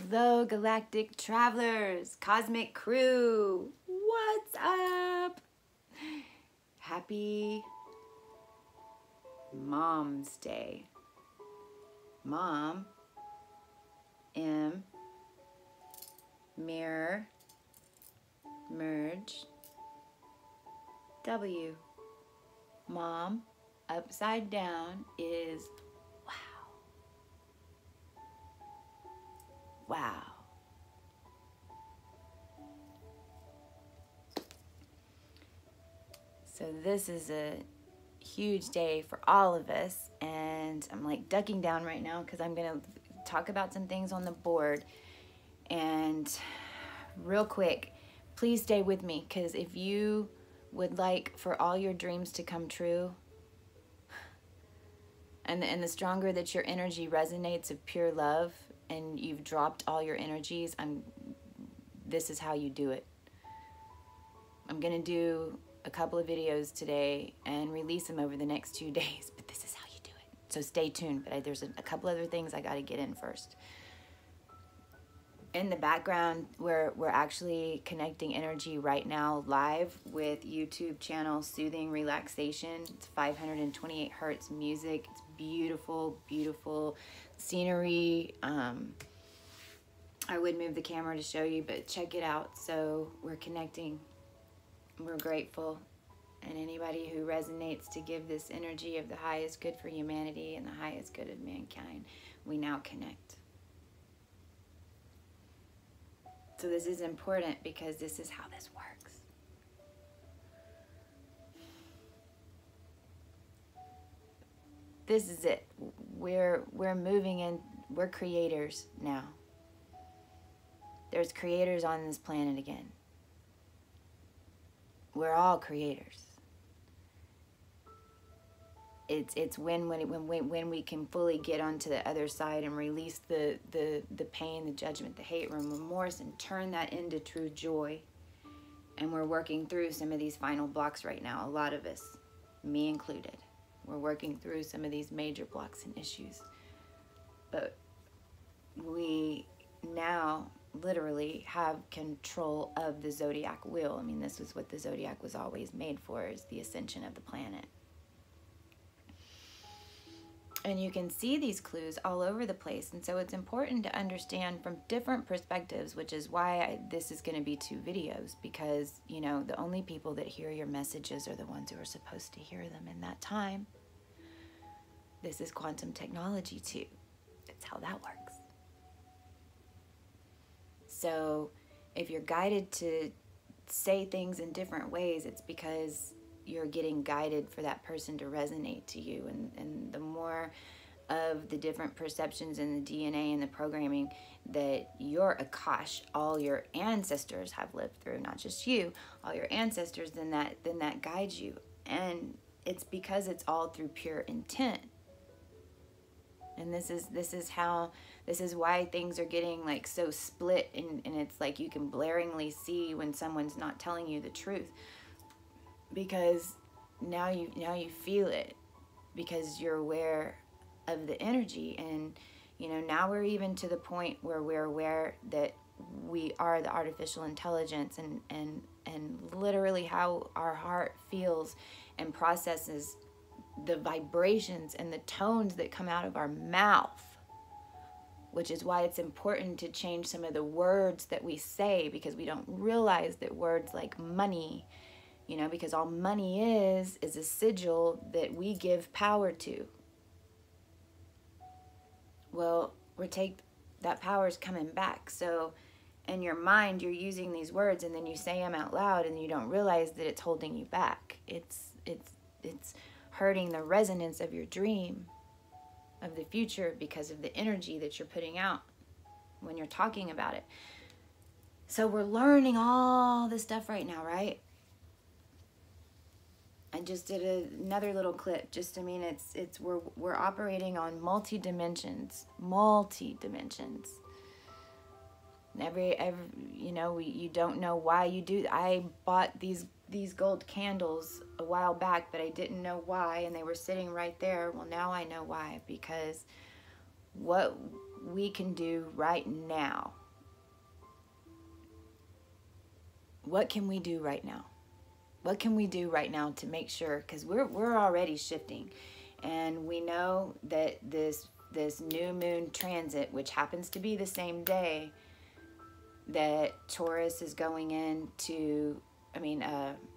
Hello, galactic travelers, cosmic crew. What's up? Happy Mom's Day. Mom, M, mirror, merge, W. Mom, upside down is wow. Wow. So this is a huge day for all of us, and I'm like ducking down right now because I'm going to talk about some things on the board. And real quick, please stay with me, because if you would like for all your dreams to come true, and the stronger that your energy resonates of pure love, and you've dropped all your energies, this is how you do it. I'm gonna do a couple of videos today and release them over the next 2 days, but this is how you do it. So stay tuned, but there's a couple other things I gotta get in first. In the background, we're actually connecting energy right now live with YouTube channel Soothing Relaxation. It's 528 hertz music. It's beautiful, beautiful scenery. I would move the camera to show you, but check it out. So we're connecting. We're grateful. And anybody who resonates to give this energy of the highest good for humanity and the highest good of mankind, we now connect. So this is important because this is how this works. This is it. We're moving in. We're creators now. There's creators on this planet again. We're all creators. It's when we can fully get onto the other side and release the pain, the judgment, the hate, remorse, and turn that into true joy. And we're working through some of these final blocks right now. A lot of us, me included, we're working through some of these major blocks and issues. But we now literally have control of the zodiac wheel. I mean, this is what the zodiac was always made for, is the ascension of the planet. And you can see these clues all over the place. And so it's important to understand from different perspectives, which is why this is going to be 2 videos, because, you know, the only people that hear your messages are the ones who are supposed to hear them in that time. This is quantum technology too. It's how that works. So if you're guided to say things in different ways, it's because you're getting guided for that person to resonate to you. And the more of the different perceptions and the DNA and the programming that your Akash, all your ancestors have lived through, not just you, all your ancestors, then that guides you. And it's because it's all through pure intent. And this is why things are getting like so split, and it's like you can blaringly see when someone's not telling you the truth. Because now you feel it, because you're aware of the energy. And you know, now we're even to the point where we're aware that we are the artificial intelligence, and literally how our heart feels and processes the vibrations and the tones that come out of our mouth, which is why it's important to change some of the words that we say, because we don't realize that words like money, you know, because all money is a sigil that we give power to. Well, that power is coming back. So in your mind, you're using these words, and then you say them out loud, and you don't realize that it's holding you back. It's hurting the resonance of your dream of the future because of the energy that you're putting out when you're talking about it. So we're learning all this stuff right now, right? I just did another little clip. Just, I mean, we're operating on multi dimensions. Every you know, you don't know why you do. I bought these gold candles a while back, but I didn't know why, and they were sitting right there. Well, now I know why, because what we can do right now? What can we do right now? What can we do right now to make sure, because we're already shifting, and we know that this new moon transit, which happens to be the same day that Taurus is going into,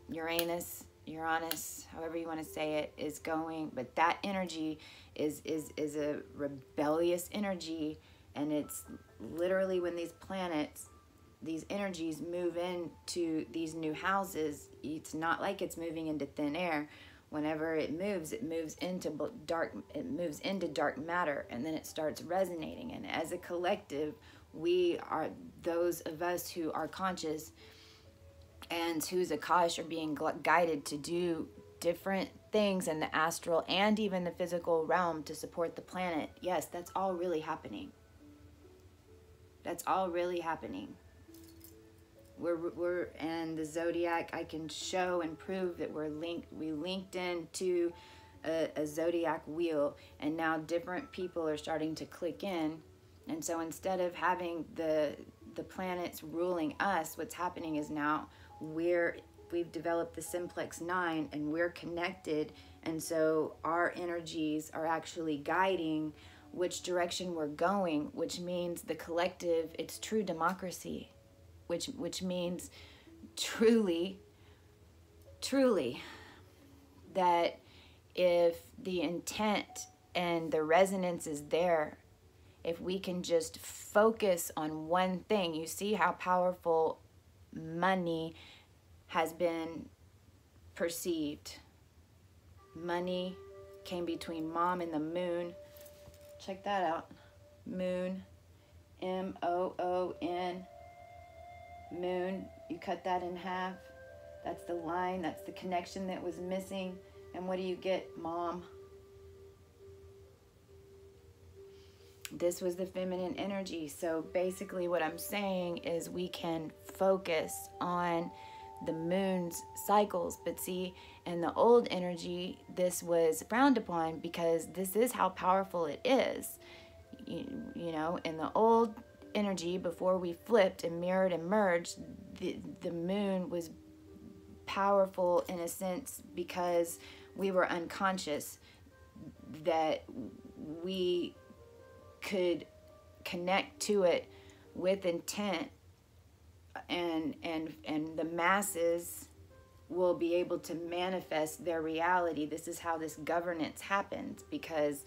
Uranus, however you want to say it, is going, but that energy is a rebellious energy, and it's literally when these planets, these energies move into these new houses, it's not like it's moving into thin air. Whenever it moves into dark matter, and then it starts resonating. And as a collective, we are, those of us who are conscious and whose Akash are being guided to do different things in the astral and even the physical realm to support the planet. Yes, that's all really happening. That's all really happening. We're and the zodiac, I can show and prove that we linked into a zodiac wheel, and now different people are starting to click in. And so instead of having the planets ruling us, what's happening is now we've developed the simplex 9, and we're connected, and so our energies are actually guiding which direction we're going, which means the collective, it's true democracy. Which means truly that if the intent and the resonance is there, if we can just focus on one thing, you see how powerful money has been perceived. Money came between mom and the moon. Check that out. Moon, M-O-O-N. Moon, you cut that in half. That's the line, that's the connection that was missing. And what do you get, mom? This was the feminine energy. So basically what I'm saying is we can focus on the moon's cycles. But see, in the old energy, this was frowned upon because this is how powerful it is. You know, in the old energy, before we flipped and mirrored and merged, the moon was powerful in a sense because we were unconscious, that we could connect to it with intent, and the masses will be able to manifest their reality. This is how this governance happens, because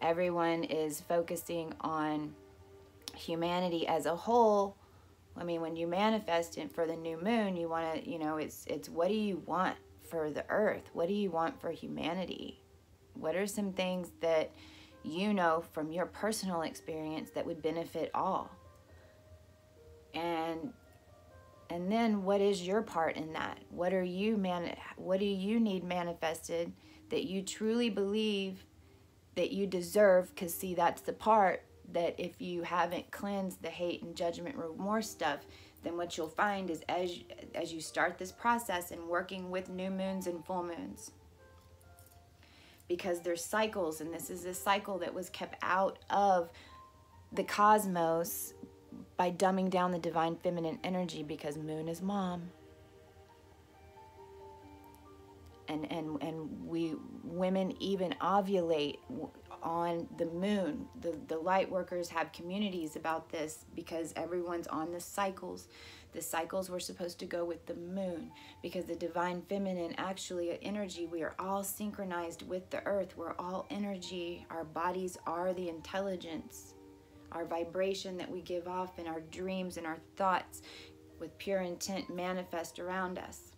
everyone is focusing on humanity as a whole. I mean, when you manifest it for the new moon, you want to, it's what do you want for the earth? What do you want for humanity? What are some things that you know from your personal experience that would benefit all? And then what is your part in that? What do you need manifested that you truly believe that you deserve? Because see, that's the part that if you haven't cleansed the hate and judgment remorse stuff, then what you'll find is as you start this process and working with new moons and full moons, because there's cycles, and this is a cycle that was kept out of the cosmos by dumbing down the divine feminine energy, because moon is mom. And we women even ovulate on the moon. The light workers have communities about this because everyone's on the cycles. The cycles were supposed to go with the moon, because the divine feminine, actually energy, we are all synchronized with the earth. We're all energy. Our bodies are the intelligence. Our vibration that we give off in our dreams and our thoughts with pure intent manifest around us.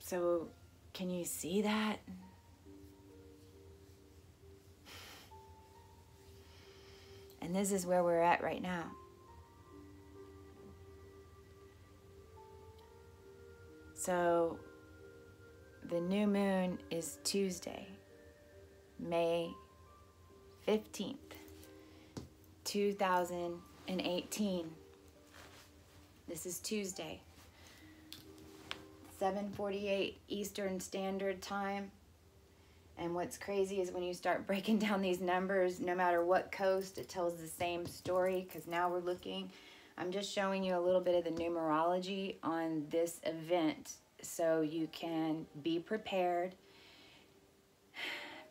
So, can you see that? And this is where we're at right now. So, the new moon is Tuesday, May 15th, 2018. This is Tuesday. 7:48 Eastern Standard Time. And what's crazy is when you start breaking down these numbers, no matter what coast, it tells the same story, because now we're looking, I'm just showing you a little bit of the numerology on this event so you can be prepared,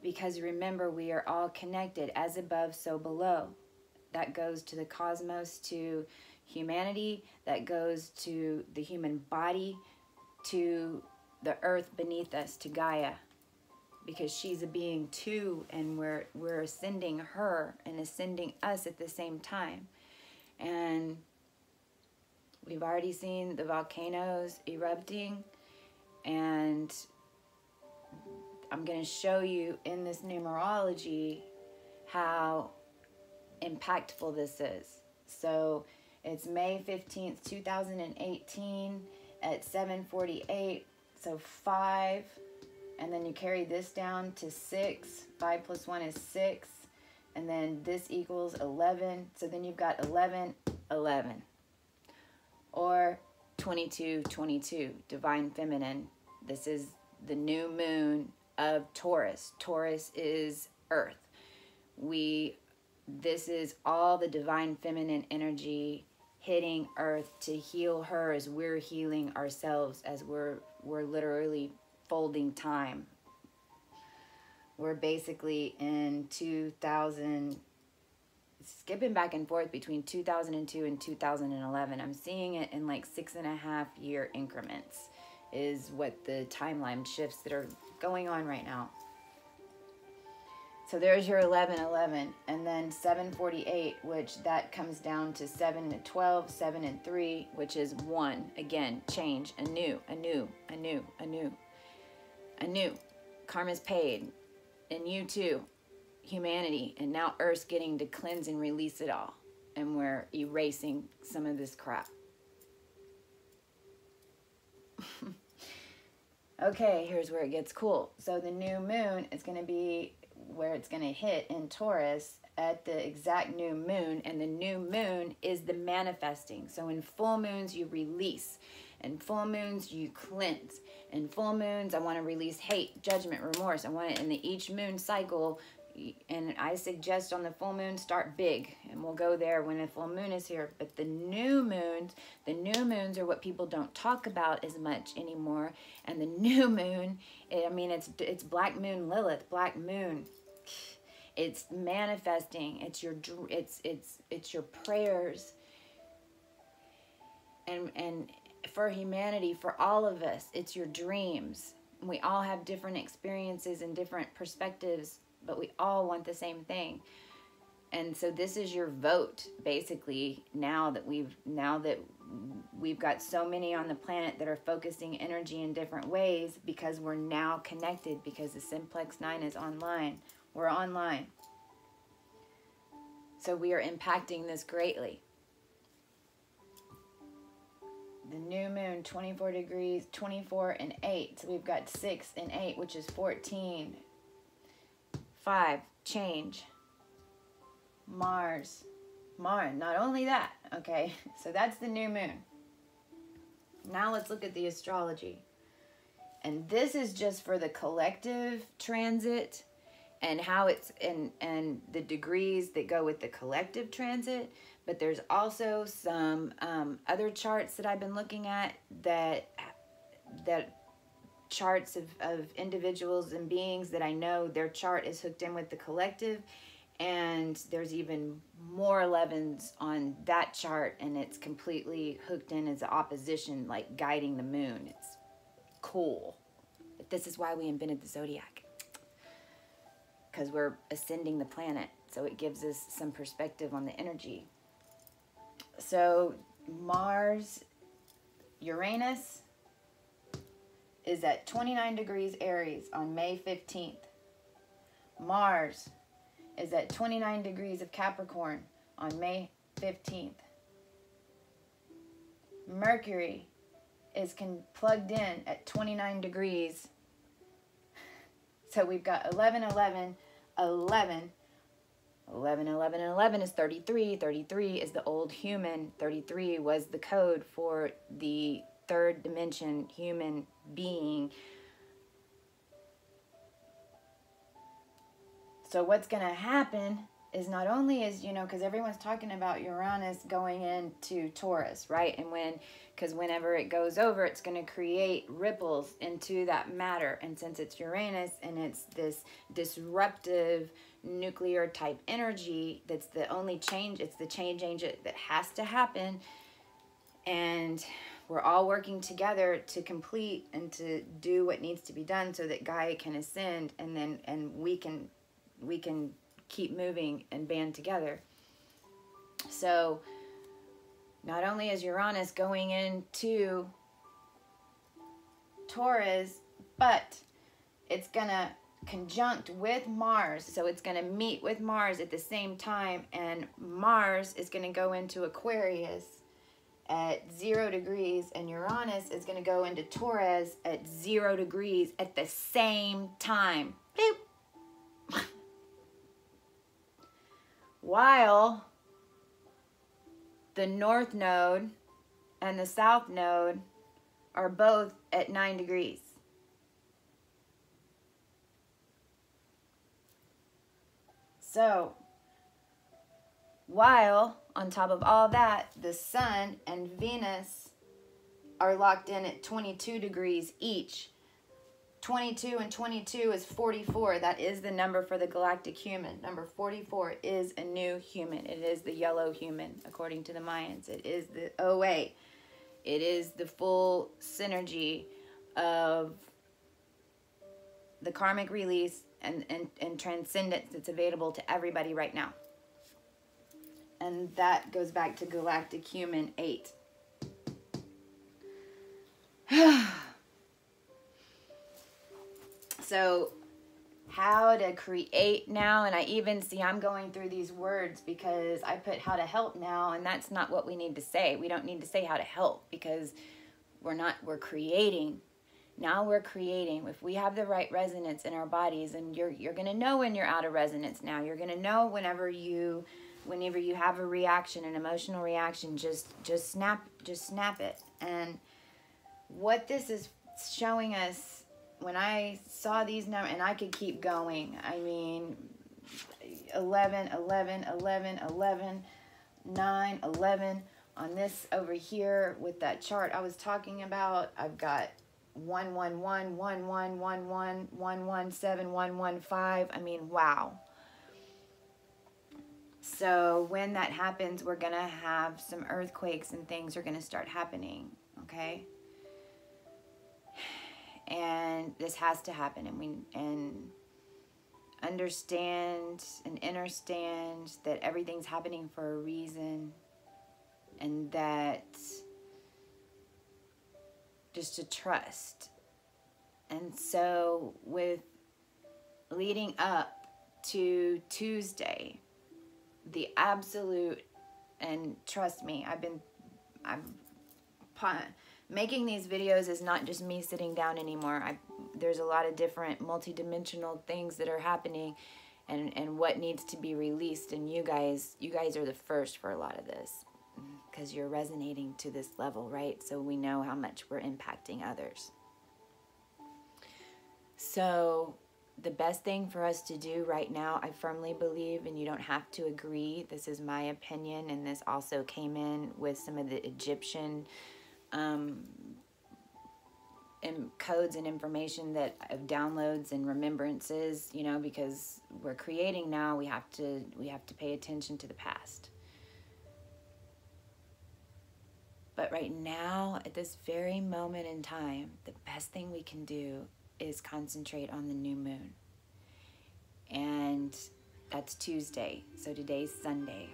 because remember, we are all connected, as above, so below. That goes to the cosmos, to humanity, that goes to the human body, to the earth beneath us, to Gaia. Because she's a being too, and we're ascending her and ascending us at the same time. And we've already seen the volcanoes erupting, and I'm going to show you in this numerology how impactful this is. So it's May 15th, 2018 at 7:48. So 5. And then you carry this down to 6. 5 plus 1 is 6. And then this equals 11. So then you've got 11, 11. Or 22, 22, Divine Feminine. This is the new moon of Taurus. Taurus is Earth. This is all the Divine Feminine energy hitting Earth to heal her as we're healing ourselves, as we're literally folding time. We're basically in 2000, skipping back and forth between 2002 and 2011. I'm seeing it in like 6.5 year increments is what the timeline shifts that are going on right now. So there's your 11, 11, and then 7:48, which that comes down to 7 and 12, 7 and 3, which is 1. Again, change, anew, anew, anew, anew. Anew, karma's paid, and you too, humanity, and now Earth's getting to cleanse and release it all, and we're erasing some of this crap. Okay, here's where it gets cool. So the new moon is going to be where it's going to hit in Taurus at the exact new moon, and the new moon is the manifesting. So in full moons you release, in full moons you cleanse. In full moons, I want to release hate, judgment, remorse. I want it in the each moon cycle. And I suggest on the full moon, start big. And we'll go there when the full moon is here. But the new moons are what people don't talk about as much anymore. And the new moon, I mean, it's Black Moon Lilith, Black Moon. It's manifesting. It's your prayers. And for humanity, for all of us, it's your dreams. We all have different experiences and different perspectives, but we all want the same thing. And so this is your vote, basically, now that we've got so many on the planet that are focusing energy in different ways, because we're now connected, because the Simplex 9 is online. We're online. So we are impacting this greatly. The new moon, 24 degrees, 24 and 8. So we've got 6 and 8, which is 14. 5, change. Mars, not only that, okay, so that's the new moon. Now let's look at the astrology. And this is just for the collective transit and how it's, and the degrees that go with the collective transit. But there's also some other charts that I've been looking at that charts of individuals and beings that I know their chart is hooked in with the collective. And there's even more 11s on that chart, and it's completely hooked in as opposition, like guiding the moon. It's cool. But this is why we invented the zodiac, because we're ascending the planet, so it gives us some perspective on the energy. So Mars, Uranus is at 29 degrees Aries on May 15th. Mars is at 29 degrees of Capricorn on May 15th. Mercury is plugged in at 29 degrees. So we've got 11, 11, 11. 11, 11, and 11 is 33. 33 is the old human. 33 was the code for the third dimension human being. So what's going to happen is not only is, you know, because everyone's talking about Uranus going into Taurus, right? And because whenever it goes over, it's going to create ripples into that matter. And since it's Uranus and it's this disruptive nuclear type energy, that's the only change, it's the change that has to happen. And we're all working together to complete and to do what needs to be done so that Gaia can ascend, and we can keep moving and band together. So not only is Uranus going into Taurus, but it's gonna conjunct with Mars. So it's gonna meet with Mars at the same time, and Mars is gonna go into Aquarius at 0 degrees, and Uranus is gonna go into Taurus at 0 degrees at the same time. Boop. While the North Node and the South Node are both at 9 degrees. So, while on top of all that, the Sun and Venus are locked in at 22 degrees each. 22 and 22 is 44. That is the number for the galactic human. Number 44 is a new human. It is the yellow human, according to the Mayans. It is the OA. It is the full synergy of the karmic release and transcendence that's available to everybody right now. And that goes back to galactic human 8. So how to create now, and I even see I'm going through these words because I put how to help now, and that's not what we need to say. We don't need to say how to help because we're creating. Now we're creating. If we have the right resonance in our bodies, and you're going to know when you're out of resonance now. You're going to know whenever you have a reaction, an emotional reaction, just snap it. And what this is showing us, when I saw these numbers, and I could keep going, I mean, 11, 11, 11, 11, 9, 11. On this over here with that chart I was talking about, I've got 111, 1111, 117, 115. I mean, wow. So when that happens, we're going to have some earthquakes and things are going to start happening, okay? And this has to happen, and understand and understand that everything's happening for a reason, and that just to trust. And so with leading up to Tuesday, the absolute, and trust me, making these videos is not just me sitting down anymore. There's a lot of different multidimensional things that are happening, and what needs to be released. And you guys are the first for a lot of this because you're resonating to this level, right? So we know how much we're impacting others. So the best thing for us to do right now, I firmly believe, and you don't have to agree, this is my opinion, and this also came in with some of the Egyptian codes and information that of downloads and remembrances, you know, because we're creating now, we have to pay attention to the past. But right now, at this very moment in time, the best thing we can do is concentrate on the new moon. And that's Tuesday, so today's Sunday.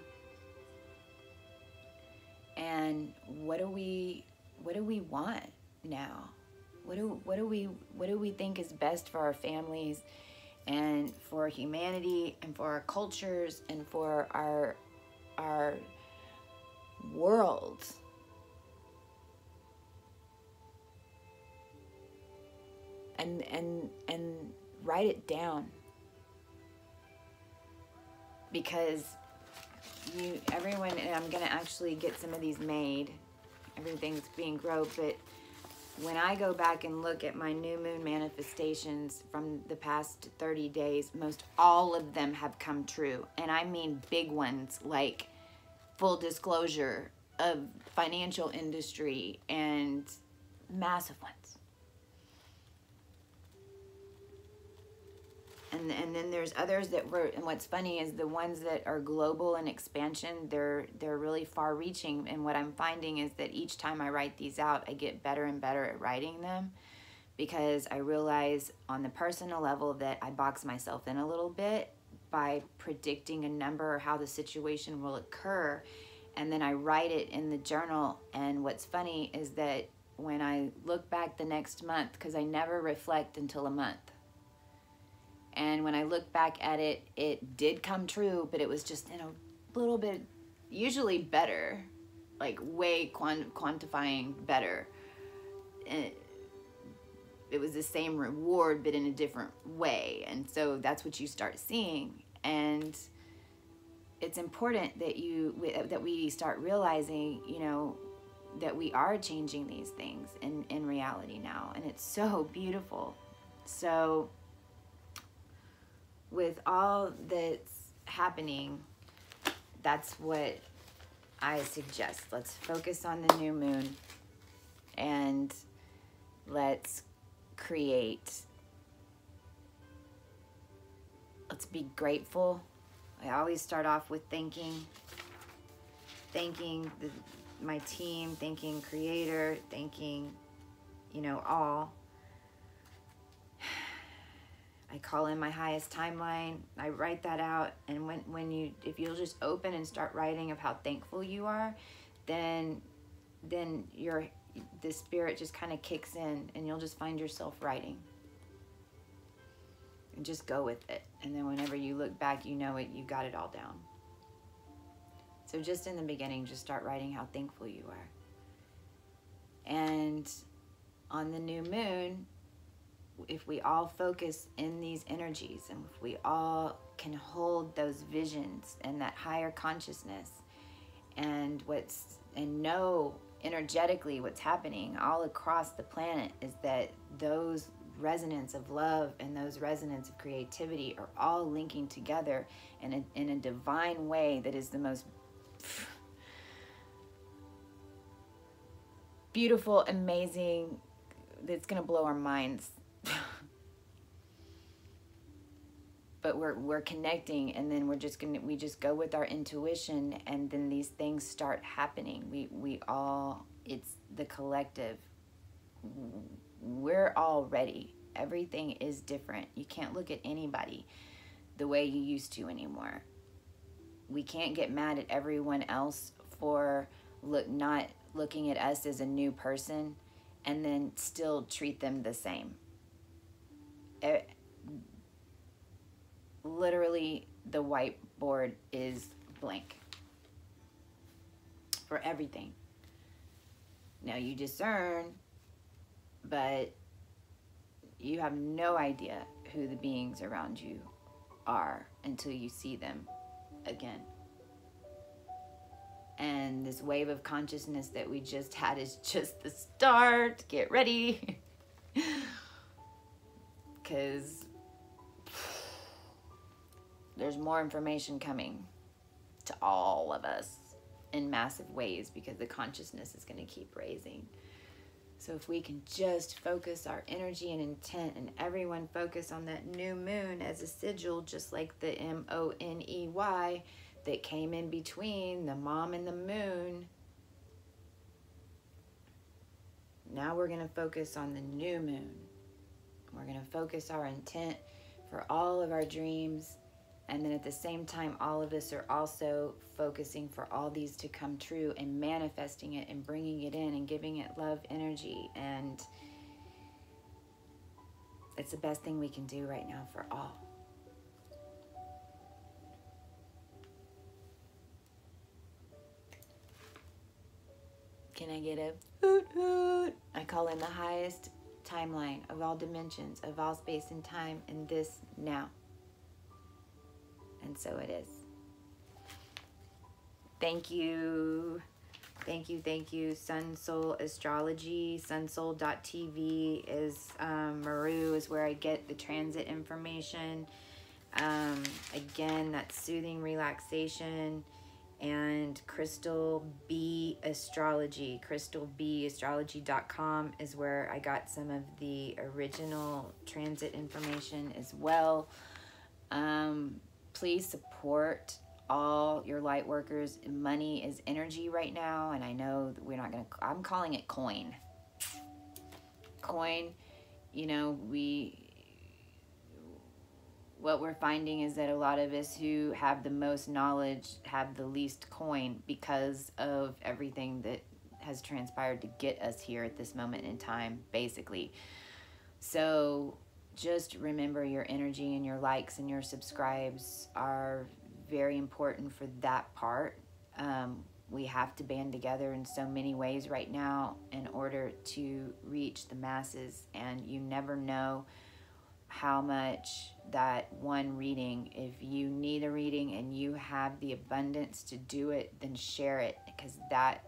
And what do we want now? What do we think is best for our families and for humanity and for our cultures and for our world? And write it down, because everyone, and I'm gonna actually get some of these made. Everything's being groped, but when I go back and look at my new moon manifestations from the past 30 days, most all of them have come true. And I mean big ones, like full disclosure of financial industry and massive ones. And then there's others that were, and what's funny is the ones that are global in expansion, they're really far reaching. And what I'm finding is that each time I write these out, I get better and better at writing them, because I realize on the personal level that I box myself in a little bit by predicting a number or how the situation will occur. And then I write it in the journal. And what's funny is that when I look back the next month, because I never reflect until a month, and when I look back at it, it did come true, but it was just in a little bit, usually better, like way quantifying better. It was the same reward, but in a different way. And so that's what you start seeing. And it's important that we start realizing, you know, that we are changing these things in reality now. And it's so beautiful. So with all that's happening, that's what I suggest. Let's focus on the new moon and let's create. Let's be grateful. I always start off with thanking my team, thanking Creator, thanking, you know, all. I call in my highest timeline. I write that out, and if you'll just open and start writing of how thankful you are, then the spirit just kind of kicks in, and you'll just find yourself writing. And just go with it. And then whenever you look back, you know it, you got it all down. So just in the beginning, just start writing how thankful you are. And on the new moon, if we all focus in these energies, and if we all can hold those visions and that higher consciousness, and know energetically what's happening all across the planet, is that those resonance of love and those resonance of creativity are all linking together in a divine way that is the most beautiful, amazing, that's going to blow our minds. But we're connecting, and then we just go with our intuition, and then these things start happening. We all, it's the collective. We're all ready. Everything is different. You can't look at anybody the way you used to anymore. We can't get mad at everyone else for not looking at us as a new person and then still treat them the same. Literally, the whiteboard is blank for everything. Now you discern, but you have no idea who the beings around you are until you see them again. And this wave of consciousness that we just had is just the start. Get ready. Because there's more information coming to all of us in massive ways, because the consciousness is going to keep raising. So if we can just focus our energy and intent, and everyone focus on that new moon as a sigil, just like the MONEY that came in between the mom and the moon. Now we're going to focus on the new moon. We're going to focus our intent for all of our dreams. And then at the same time, all of us are also focusing for all these to come true, and manifesting it and bringing it in and giving it love energy. And it's the best thing we can do right now for all. Can I get a hoot hoot? I call in the highest timeline of all dimensions, of all space and time, in this now. And so it is. Thank you. Thank you, thank you. Sun Soul Astrology, sunsoul.tv is, Maru is where I get the transit information. Again, that's soothing relaxation. And Crystal B Astrology, crystalbastrology.com is where I got some of the original transit information as well. Please support all your light workers. Money is energy right now, and I know that we're not going to, I'm calling it coin. Coin, you know, what we're finding is that a lot of us who have the most knowledge have the least coin because of everything that has transpired to get us here at this moment in time, basically. So just remember, your energy and your likes and your subscribes are very important for that part. We have to band together in so many ways right now in order to reach the masses, and you never know how much that one reading, if you need a reading and you have the abundance to do it, then share it, because that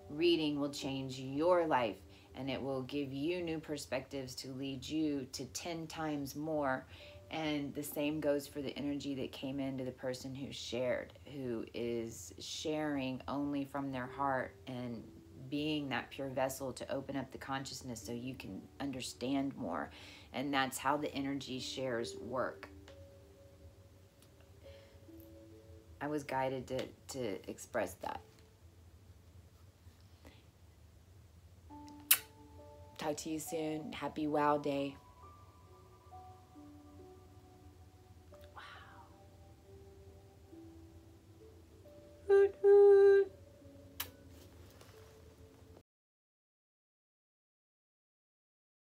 reading will change your life, and it will give you new perspectives to lead you to 10 times more. And the same goes for the energy that came into the person who shared, who is sharing only from their heart and being that pure vessel to open up the consciousness so you can understand more. And that's how the energy shares work. I was guided to express that. Talk to you soon. Happy Wow Day.